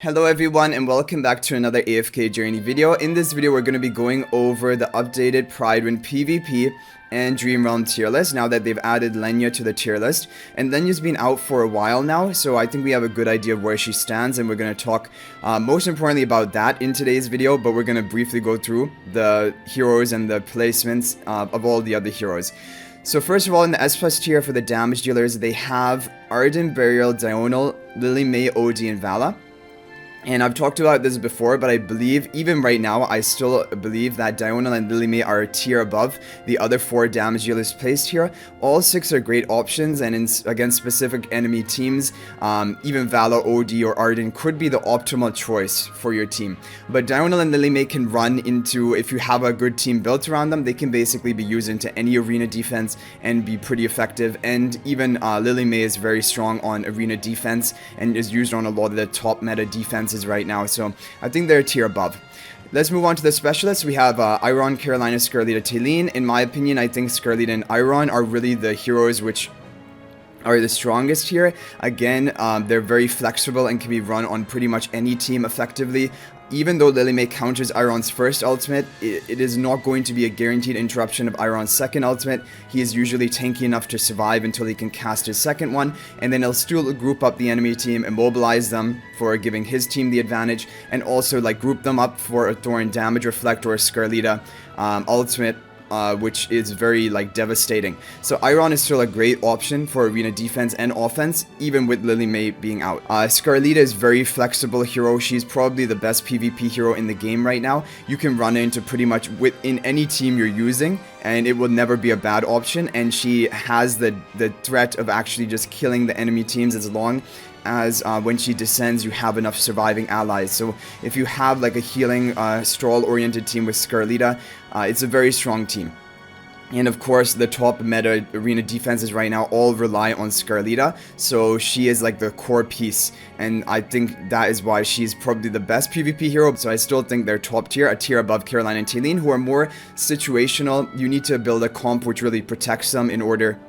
Hello everyone and welcome back to another AFK journey video. In this video we're going to be going over the updated Prydwen PvP and Dream Realm tier list now that they've added Lenya to the tier list. And Lenya's been out for a while now, so I think we have a good idea of where she stands, and we're going to talk most importantly about that in today's video, but we're going to briefly go through the heroes and the placements of all the other heroes. So first of all, in the S+ tier for the damage dealers, they have Arden, Burial, Diurnal, Lily May, OD, and Vala. And I've talked about this before, but I believe, even right now, I still believe that Diurnal and Lily May are a tier above the other 4 damage dealers placed here. All 6 are great options, and against specific enemy teams, even Vala, OD, or Arden could be the optimal choice for your team. But Diurnal and Lily May can run into, if you have a good team built around them, they can basically be used into any arena defense and be pretty effective. And even Lily May is very strong on arena defense and is used on a lot of the top meta defense right now, so I think they're a tier above. Let's move on to the specialists. We have Iron, Carolina, Skirlita, Taylene. In my opinion, I think Skirlita and Iron are really the heroes which are the strongest here. Again, they're very flexible and can be run on pretty much any team effectively. Even though Lily May counters Iron's first ultimate, it is not going to be a guaranteed interruption of Iron's second ultimate. He is usually tanky enough to survive until he can cast his second one, and then he'll still group up the enemy team, immobilize them for giving his team the advantage, and also like group them up for a Thorn Damage Reflect or a Skirlita ultimate, which is very like devastating. So Iron is still a great option for arena defense and offense, even with Lily May being out. Skirlita is very flexible hero. She's probably the best PvP hero in the game right now. You can run into pretty much within any team you're using, and it will never be a bad option. And she has the threat of actually just killing the enemy teams as long as when she descends you have enough surviving allies. So if you have like a healing stall oriented team with Skirlita, it's a very strong team. And of course, the top meta arena defenses right now all rely on Skirlita, so she is like the core piece, and I think that is why she's probably the best PvP hero. So I still think they're top tier, a tier above Carolina and Taylene, who are more situational. You need to build a comp which really protects them in order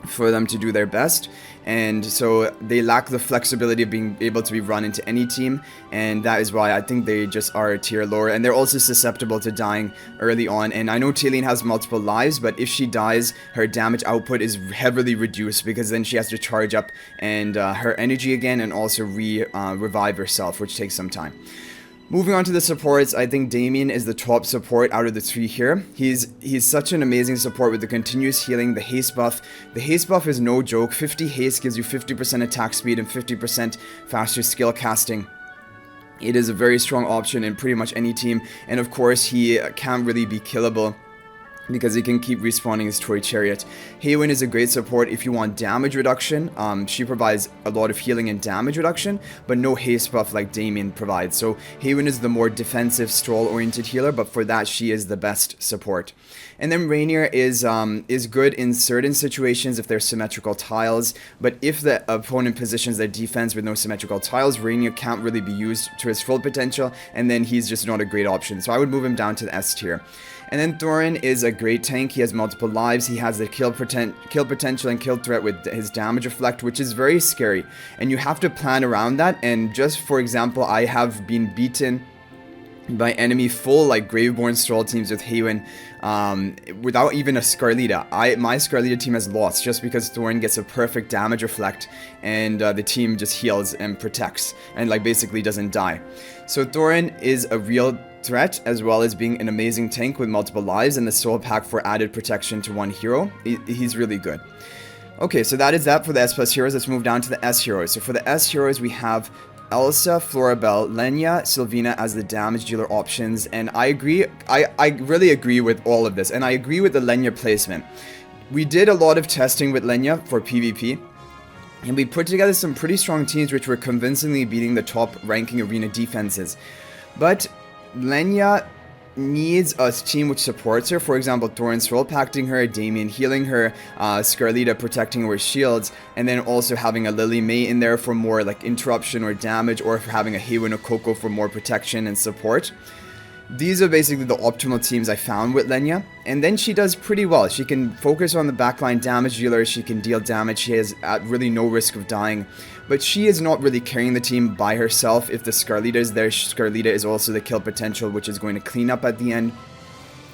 for them to do their best, and so they lack the flexibility of being able to be run into any team, and that is why I think they just are a tier lower. And they're also susceptible to dying early on, and I know Taylene has multiple lives, but if she dies, her damage output is heavily reduced, because then she has to charge up and her energy again, and also revive herself, which takes some time. Moving on to the supports, I think Damien is the top support out of the 3 here. He's such an amazing support with the continuous healing, the haste buff. The haste buff is no joke. 50 haste gives you 50% attack speed and 50% faster skill casting. It is a very strong option in pretty much any team, and of course he can't really be killable because he can keep respawning his toy chariot. Haywin is a great support if you want damage reduction. She provides a lot of healing and damage reduction, but no haste buff like Damien provides. So Haywin is the more defensive, stall-oriented healer, but for that she is the best support. And then Rainier is good in certain situations if there's symmetrical tiles, but if the opponent positions their defense with no symmetrical tiles, Rainier can't really be used to his full potential, and then he's just not a great option. So I would move him down to the S tier. And then Thorin is a great tank. He has multiple lives. He has the kill potential and kill threat with his damage reflect, which is very scary. And you have to plan around that. And just for example, I have been beaten by enemy full like Graveborn stall teams with Haywin without even a Skirlita. My Skirlita team has lost just because Thorin gets a perfect damage reflect, and the team just heals and protects and like basically doesn't die. So Thorin is a real threat, as well as being an amazing tank with multiple lives and the soul pack for added protection to one hero. He's really good. Okay, so that is that for the S+ heroes. Let's move down to the S heroes. So for the S heroes, we have Elsa, Florabelle, Lenya, Sylvina as the damage dealer options, and I agree. I really agree with all of this, and I agree with the Lenya placement. We did a lot of testing with Lenya for PvP, and we put together some pretty strong teams which were convincingly beating the top ranking arena defenses. But Lenya needs a team which supports her. For example, Thorin soul pacting her, Damien healing her, Skirlita protecting her with shields, and then also having a Lily May in there for more like interruption or damage, or for having a Haywin or Coco for more protection and support. These are basically the optimal teams I found with Lenya, and then she does pretty well. She can focus on the backline damage dealer, she can deal damage, she has at really no risk of dying, but she is not really carrying the team by herself. If the Scarlita is there, Scarlita is also the kill potential, which is going to clean up at the end.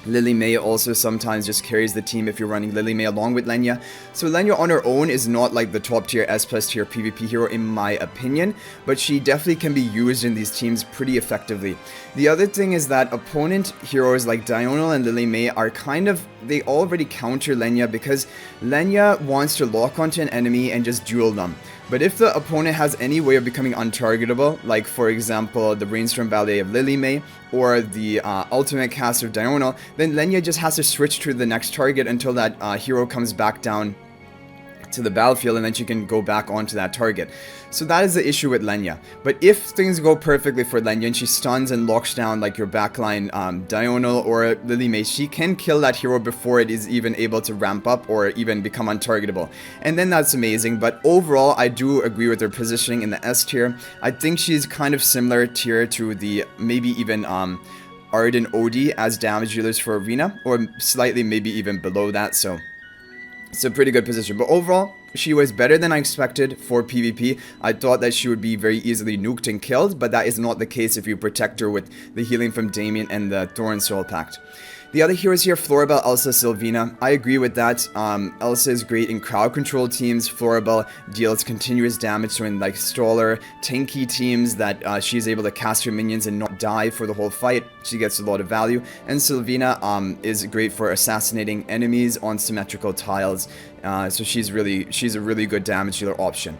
Lily May also sometimes just carries the team if you're running Lily May along with Lenya. So Lenya on her own is not like the top tier S+ tier PvP hero in my opinion, but she definitely can be used in these teams pretty effectively. The other thing is that opponent heroes like Diurnal and Lily May are kind of, they already counter Lenya because Lenya wants to lock onto an enemy and just duel them. But if the opponent has any way of becoming untargetable, like for example the Rainstorm Ballet of Lily May or the ultimate cast of Diurnal, then Lenya just has to switch to the next target until that hero comes back down to the battlefield, and then she can go back onto that target. So that is the issue with Lenya. But if things go perfectly for Lenya and she stuns and locks down like your backline Diurnal or Lily May, she can kill that hero before it is even able to ramp up or even become untargetable. And then that's amazing. But overall, I do agree with her positioning in the S tier. I think she's kind of similar tier to the maybe even Arden OD as damage dealers for Arena, or slightly maybe even below that. So it's a pretty good position, but overall, she was better than I expected for PvP. I thought that she would be very easily nuked and killed, but that is not the case if you protect her with the healing from Damien and the Thorn Soul Pact. The other heroes here, Floribel, Elsa, Sylvina. I agree with that. Elsa is great in crowd control teams. Floribel deals continuous damage, so in like staller, tanky teams that she's able to cast her minions and not die for the whole fight. She gets a lot of value. And Sylvina is great for assassinating enemies on symmetrical tiles. So she's a really good damage dealer option.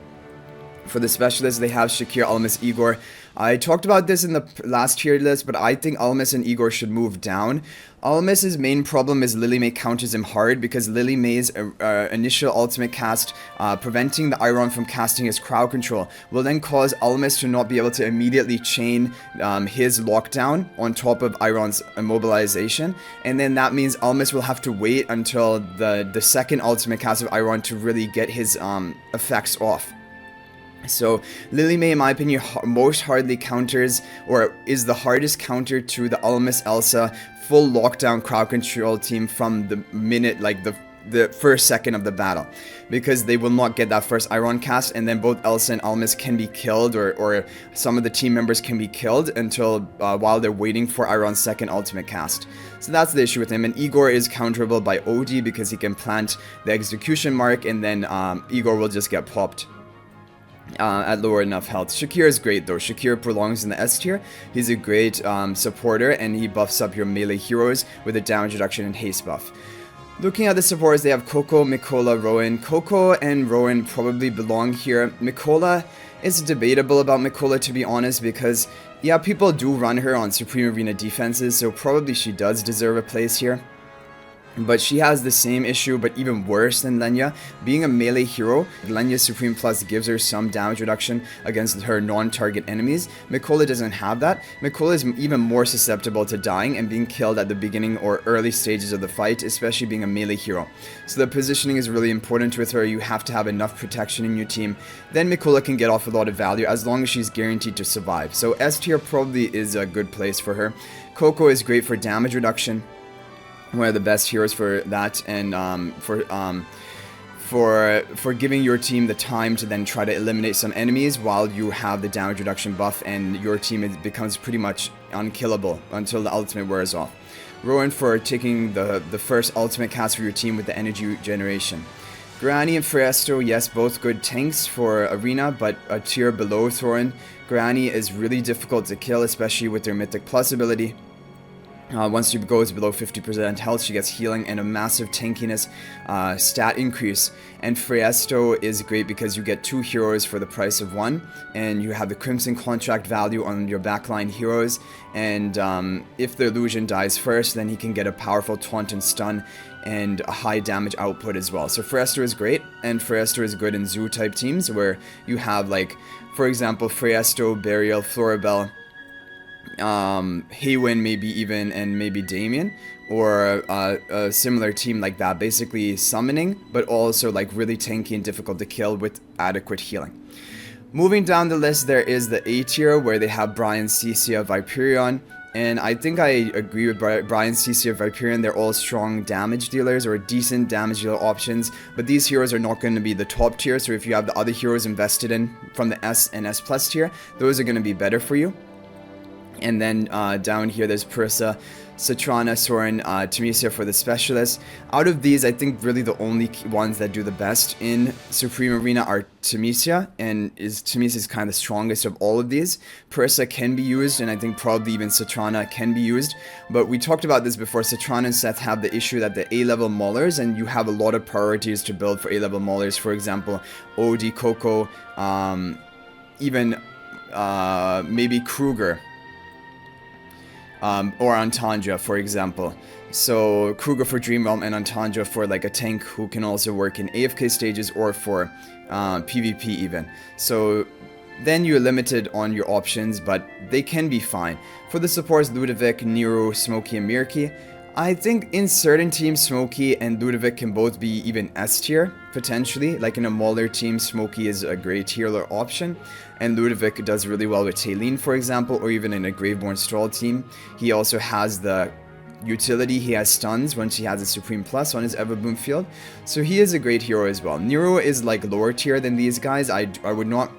For the specialists, they have Shakir, Almas, Igor. I talked about this in the last tier list, but I think Almas and Igor should move down. Almas' main problem is Lily May counters him hard because Lily May's initial ultimate cast, preventing the Iron from casting his crowd control, will then cause Almas to not be able to immediately chain his lockdown on top of Iron's immobilization, and then that means Almas will have to wait until the second ultimate cast of Iron to really get his effects off. So Lily May, in my opinion, most hardly counters, or is the hardest counter to the Almas Elsa full lockdown crowd control team from the minute, like the first second of the battle, because they will not get that first Iron cast, and then both Elsa and Almas can be killed, or some of the team members can be killed until while they're waiting for Iron's second ultimate cast. So that's the issue with him. And Igor is counterable by OD because he can plant the execution mark, and then Igor will just get popped at lower enough health. Shakir is great though. Shakir belongs in the S tier. He's a great supporter, and he buffs up your melee heroes with a damage reduction and haste buff. Looking at the supporters, they have Coco, Mikola, Rowan. Coco and Rowan probably belong here. Mikola, it's debatable about Mikola, to be honest, because yeah, people do run her on Supreme Arena defenses, so probably she does deserve a place here. But she has the same issue, but even worse than Lenya. Being a melee hero, Lenya's Supreme Plus gives her some damage reduction against her non-target enemies. Mikola doesn't have that. Mikola is even more susceptible to dying and being killed at the beginning or early stages of the fight, especially being a melee hero. So the positioning is really important with her. You have to have enough protection in your team. Then Mikola can get off a lot of value as long as she's guaranteed to survive. So S tier probably is a good place for her. Coco is great for damage reduction. One of the best heroes for that, and for giving your team the time to then try to eliminate some enemies while you have the damage reduction buff, and your team becomes pretty much unkillable until the ultimate wears off. Rowan for taking the first ultimate cast for your team with the energy generation. Granny and Freesto, yes, both good tanks for Arena, but a tier below Thorin. Granny is really difficult to kill, especially with their Mythic Plus ability. Once she goes below 50% health, she gets healing and a massive tankiness stat increase. And Freesto is great because you get 2 heroes for the price of 1, and you have the Crimson Contract value on your backline heroes. And if the illusion dies first, then he can get a powerful taunt and stun and a high damage output as well. So Freesto is great, and Freesto is good in zoo type teams where you have, like, for example, Freesto, Burial, Floribel, Haywin maybe even, and maybe Damien, or a similar team like that, basically summoning, but also like really tanky and difficult to kill with adequate healing. Moving down the list, there is the A tier where they have Brian, Cecia, Viperion, And I think I agree with Brian, CC, or Viperion. They're all strong damage dealers or decent damage dealer options. But these heroes are not going to be the top tier. So if you have the other heroes invested in from the S and S plus tier, those are going to be better for you. And then down here, there's Pursa, Citrana, Soren, Temesia for the specialists. Out of these, I think really the only ones that do the best in Supreme Arena are Temesia, and Temesia is kind of the strongest of all of these. Pursa can be used, and I think probably even Citrana can be used. But we talked about this before. Citrana and Seth have the issue that they're A-level maulers, and you have a lot of priorities to build for A-level maulers. For example, OD, Coco, even maybe Kruger. Or Antandra, for example. So Kruger for Dream Realm and Antandra for like a tank who can also work in AFK stages or for PvP even. So then you're limited on your options, but they can be fine. For the supports, Ludovic, Nero, Smokey, and Mirki, I think in certain teams, Smokey and Ludovic can both be even S tier, potentially. Like in a Mauler team, Smokey is a great healer option. And Ludovic does really well with Taylene, for examall, or even in a Graveborn Strahl team. He also has the utility, he has stuns once he has a Supreme Plus on his Everbloom field. So he is a great hero as well. Nero is like lower tier than these guys. I would not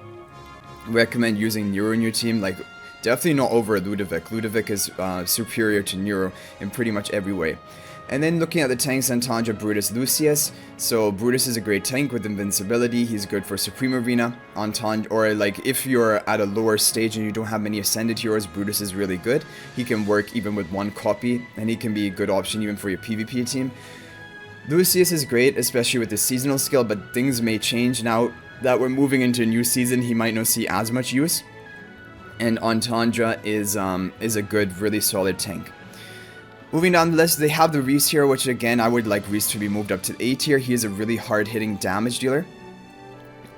recommend using Nero in your team. Like, definitely not over Ludovic. Ludovic is superior to Nero in pretty much every way. And then looking at the tanks, Antandra, Brutus, Lucius. So Brutus is a great tank with invincibility. He's good for Supreme Arena. Antandra, or like if you're at a lower stage and you don't have many Ascended heroes, Brutus is really good. He can work even with one copy, and he can be a good option even for your PvP team. Lucius is great, especially with the seasonal skill, but things may change now that we're moving into a new season. He might not see as much use. And Antandra is a good, really solid tank. Moving down the list, they have the Reese here, which again, I would like Reese to be moved up to A tier. He is a really hard-hitting damage dealer.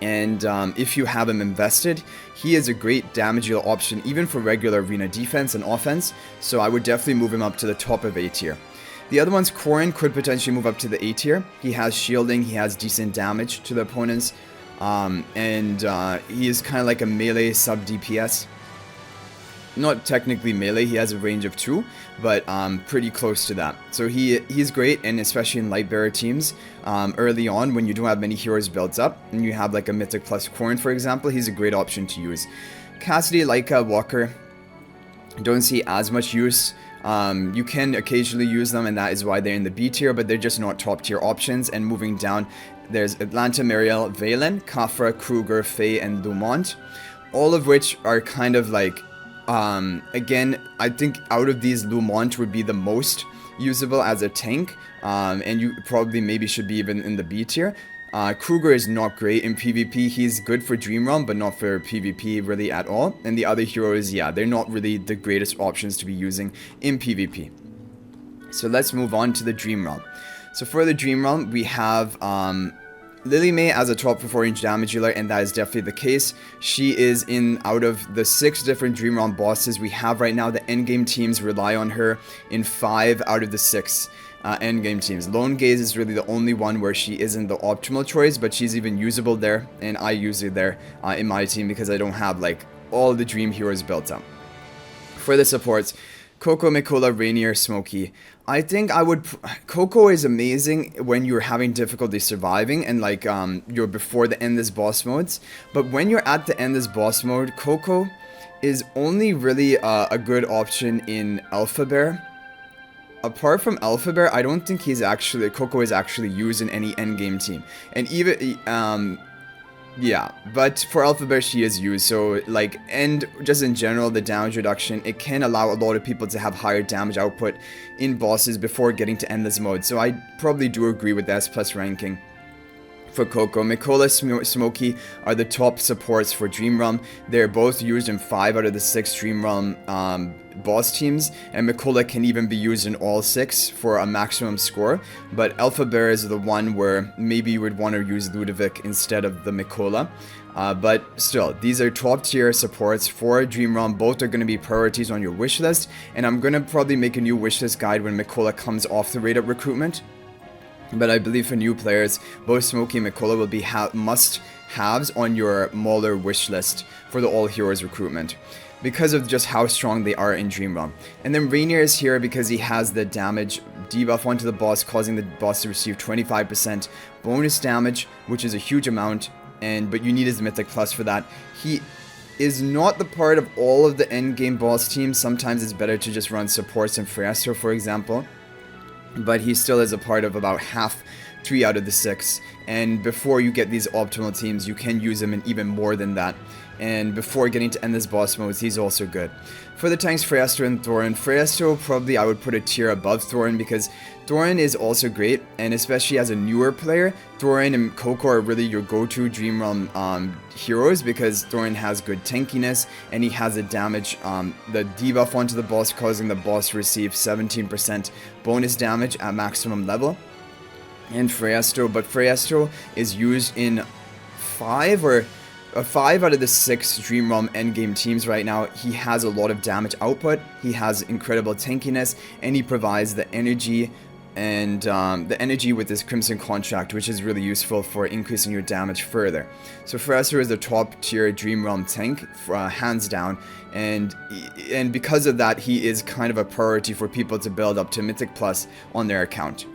And if you have him invested, he is a great damage dealer option, even for regular arena defense and offense. So I would definitely move him up to the top of A tier. The other ones, Corrin could potentially move up to the A tier. He has shielding, he has decent damage to the opponents. He is kind of like a melee sub-DPS. Not technically melee, he has a range of 2, but pretty close to that. So he's great, and especially in Lightbearer teams, early on when you don't have many heroes built up, and you have like a Mythic plus Corrin, for example, he's a great option to use. Cassidy, Leica, Walker, don't see as much use. You can occasionally use them, and that is why they're in the B tier, but they're just not top tier options. And moving down, there's Atlanta, Mariel, Valen, Kafra, Kruger, Faye, and Lumont, all of which are kind of like again, I think out of these, Lumont would be the most usable as a tank, and you probably maybe should be even in the B tier. Kruger is not great in PvP. He's good for Dream Realm, but not for PvP really at all. And the other heroes, yeah, they're not really the greatest options to be using in PvP. So let's move on to the Dream Realm. So for the Dream Realm, we have Lily May as a top 4-range damage dealer, and that is definitely the case. She is in, out of the 6 different Dream Realm bosses we have right now, the endgame teams rely on her in 5 out of the 6 endgame teams. Lone Gaze is really the only one where she isn't the optimal choice, but she's even usable there, and I use her there in my team because I don't have like all the dream heroes built up. For the supports, Coco, Mikola, Rainier, Smokey. I think I would... Coco is amazing when you're having difficulty surviving and like you're before the endless boss modes. But when you're at the endless boss mode, Coco is only really a good option in Alpha Bear. Apart from Alpha Bear, I don't think Coco is actually used in any endgame team. And even... yeah, but for Alpha Bear she is used, so like, and just in general, the damage reduction, it can allow a lot of people to have higher damage output in bosses before getting to endless mode, so I probably do agree with the S+ ranking for Coco. Mikola, Smokey are the top supports for Dream Realm. They're both used in 5 out of the 6 Dream Realm boss teams, and Mikola can even be used in all 6 for a maximum score, but Alpha Bear is the one where maybe you would want to use Ludovic instead of the Mikola. But still, these are top tier supports for Dream Realm. Both are going to be priorities on your wish list, and I'm going to probably make a new wish list guide when Mikola comes off the rated recruitment. But I believe for new players, both Smokey and Mikola will be must-haves on your Mauler wish list for the All Heroes recruitment. because of just how strong they are in Dream Realm. And then Rainier is here because he has the damage debuff onto the boss, causing the boss to receive 25% bonus damage, which is a huge amount, but you need his Mythic Plus for that. He is not the part of all of the endgame boss teams. Sometimes it's better to just run supports and Freestro, for example, but he still is a part of about 3 out of the 6, and before you get these optimal teams, you can use him in even more than that. And before getting to endless boss modes, he's also good. For the tanks, Freestro and Thorin. Freestro, probably I would put a tier above Thorin, because Thorin is also great, and especially as a newer player, Thorin and Coco are really your go-to Dream Realm heroes, because Thorin has good tankiness, and he has a damage, the debuff onto the boss, causing the boss to receive 17% bonus damage at maximum level. And Freestro is used in 5 out of the 6 Dream Realm endgame teams right now. He has a lot of damage output, he has incredible tankiness, and he provides the energy with his Crimson Contract, which is really useful for increasing your damage further. So Freestro is the top tier Dream Realm tank, hands down, and because of that, he is kind of a priority for people to build up to Mythic Plus on their account.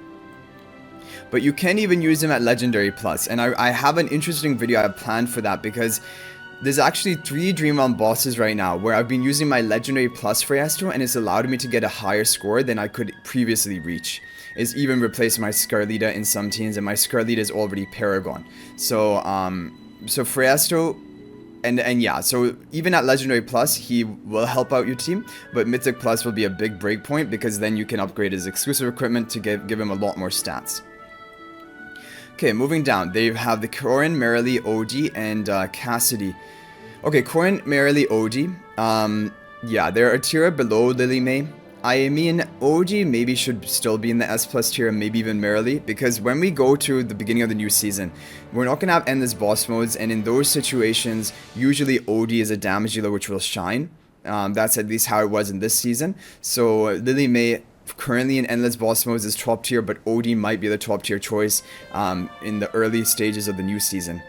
But you can even use him at Legendary Plus, and I have an interesting video I have planned for that, because there's actually 3 Dream Realm bosses right now where I've been using my Legendary Plus Freestro, and it's allowed me to get a higher score than I could previously reach. It's even replaced my Scarlita in some teams, and my Scarlita is already Paragon. So Freestro, and yeah, so even at Legendary Plus, he will help out your team, but Mythic Plus will be a big break point, because then you can upgrade his exclusive equipment to give him a lot more stats. Okay, moving down, they have the Corin, Marilee, Odie, and Cassidy. Okay, Corin, Marilee, Odie. Yeah, they're a tier below Lily May. I mean, Odie maybe should still be in the S plus tier, maybe even Marilee, because when we go to the beginning of the new season, we're not going to have endless boss modes, and in those situations, usually Odie is a damage dealer which will shine. That's at least how it was in this season. So Lily May, currently in endless boss modes, is top tier, but Odie might be the top tier choice in the early stages of the new season.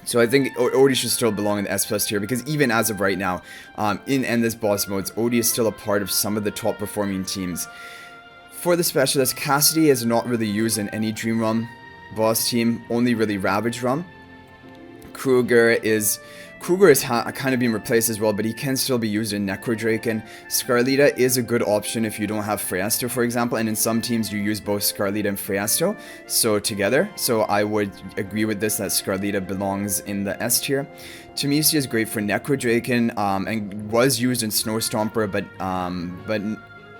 So I think Odie should still belong in the S plus tier, because even as of right now, in endless boss modes, Odie is still a part of some of the top performing teams. For the specialist, Cassidy is not really used in any Dream Realm boss team, only really Ravage Realm. Kruger is kind of being replaced as well, but he can still be used in Necrodraken. Scarlita is a good option if you don't have Freestro, for example, and in some teams you use both Scarlita and Freestro together. So I would agree with this, that Scarlita belongs in the S tier. Tamisi is great for Necrodraken, and was used in Snowstomper, but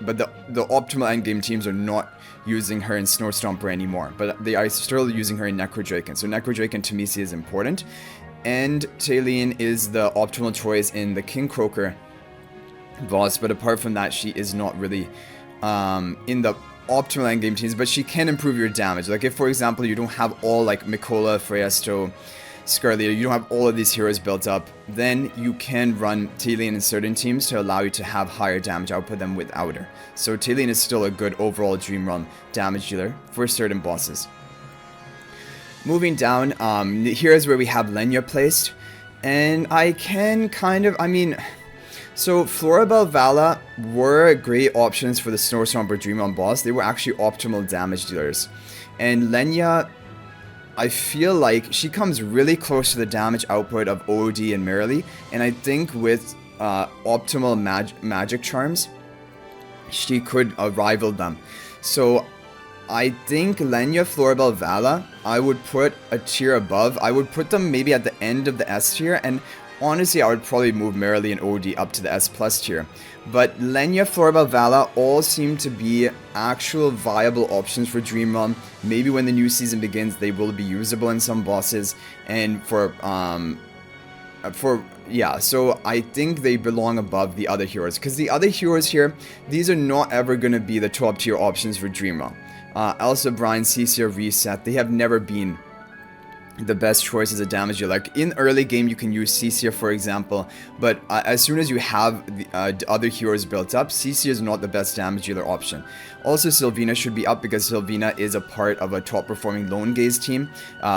the optimal endgame teams are not using her in Snowstomper anymore, but they are still using her in Necrodraken. So Necrodraken Tamisi is important. And Taylene is the optimal choice in the King Croaker boss, but apart from that, she is not really in the optimal endgame teams, but she can improve your damage. Like if, for example, you don't have all like Mikola, Freestro, Scarlita, you don't have all of these heroes built up, then you can run Taylene in certain teams to allow you to have higher damage output than without her. So Taylene is still a good overall Dream Realm damage dealer for certain bosses. Moving down, here's where we have Lenya placed, and I can kind of, so Floribel, Vala were great options for the Snowstomper Dream Realm boss. They were actually optimal damage dealers, and Lenya, I feel like she comes really close to the damage output of Odie and Marilee, and I think with optimal magic charms, she could rival them. So I think Lenya, Floribel, Vala, I would put a tier above. I would put them maybe at the end of the S tier, and honestly, I would probably move Marilee and Odie up to the S plus tier. But Lenya, Floribel, Vala all seem to be actual viable options for Dream Realm. Maybe when the new season begins, they will be usable in some bosses, and yeah, so I think they belong above the other heroes, because the other heroes here, these are not ever going to be the top tier options for Dream Realm. Elsa, Brian, Cecia, Reset, they have never been the best choice as a damage dealer. Like in early game, you can use Cecil, for example, but as soon as you have the other heroes built up, Cecil is not the best damage dealer option. Also, Sylvina should be up because Sylvina is a part of a top performing Lone Gaze team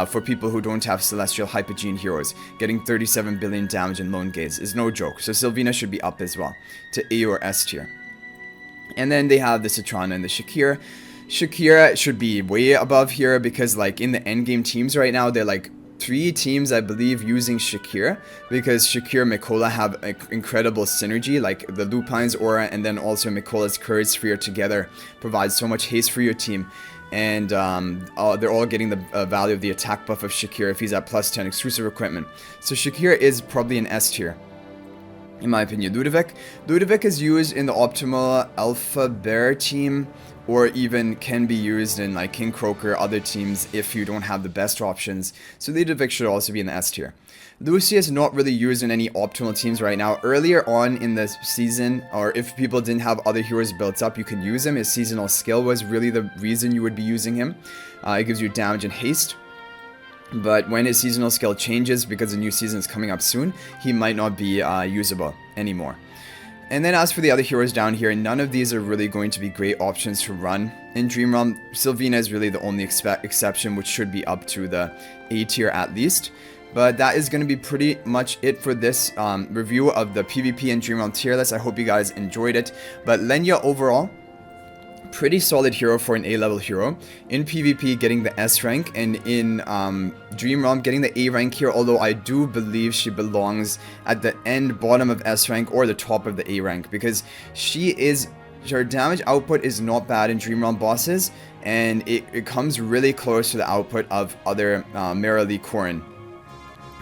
for people who don't have Celestial Hypergene heroes. Getting 37 billion damage in Lone Gaze is no joke, so Sylvina should be up as well to A or S tier. And then they have the Citrana and the Shakira. Shakira should be way above here because like in the endgame teams right now, they're like 3 teams, I believe, using Shakira because Shakira and Mikola have incredible synergy, like the Lupine's aura and then also Mikola's Courage Sphere together provides so much haste for your team. And they're all getting the value of the attack buff of Shakira if he's at plus 10 exclusive equipment. So Shakira is probably an S tier, in my opinion. Ludovic is used in the optimal Alpha Bear team, or even can be used in like King Croaker, other teams if you don't have the best options. So Ludovic should also be in the S tier. Lucius not really used in any optimal teams right now. Earlier on in the season, or if people didn't have other heroes built up, you can use him. His seasonal skill was really the reason you would be using him. It gives you damage and haste. But when his seasonal skill changes, because the new season is coming up soon, he might not be usable anymore. And then as for the other heroes down here, none of these are really going to be great options to run in Dream Realm. Sylvina is really the only exception, which should be up to the A tier at least. But that is going to be pretty much it for this review of the PvP and Dream Realm tier list. I hope you guys enjoyed it. But Lenya overall, pretty solid hero for an A-level hero. In PvP, getting the S rank, and in Dream Realm, getting the A rank here, although I do believe she belongs at the bottom of S rank or the top of the A rank, because her damage output is not bad in Dream Realm bosses, and it comes really close to the output of other Merrily Corrin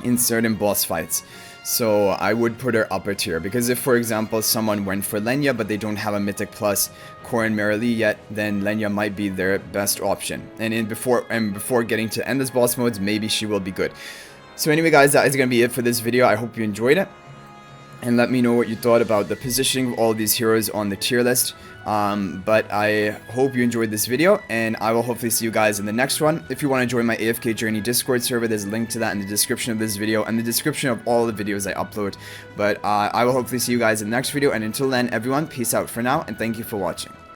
in certain boss fights. So I would put her upper tier, because if, for example, someone went for Lenya but they don't have a Mythic Plus Corrin Merrily yet, then Lenya might be their best option. And before getting to endless boss modes, maybe she will be good. So anyway, guys, that is going to be it for this video. I hope you enjoyed it, and let me know what you thought about the positioning of all these heroes on the tier list. But I hope you enjoyed this video, and I will hopefully see you guys in the next one. If you want to join my AFK Journey Discord server, there's a link to that in the description of this video and the description of all the videos I upload. But I will hopefully see you guys in the next video, and until then, everyone, peace out for now, and thank you for watching.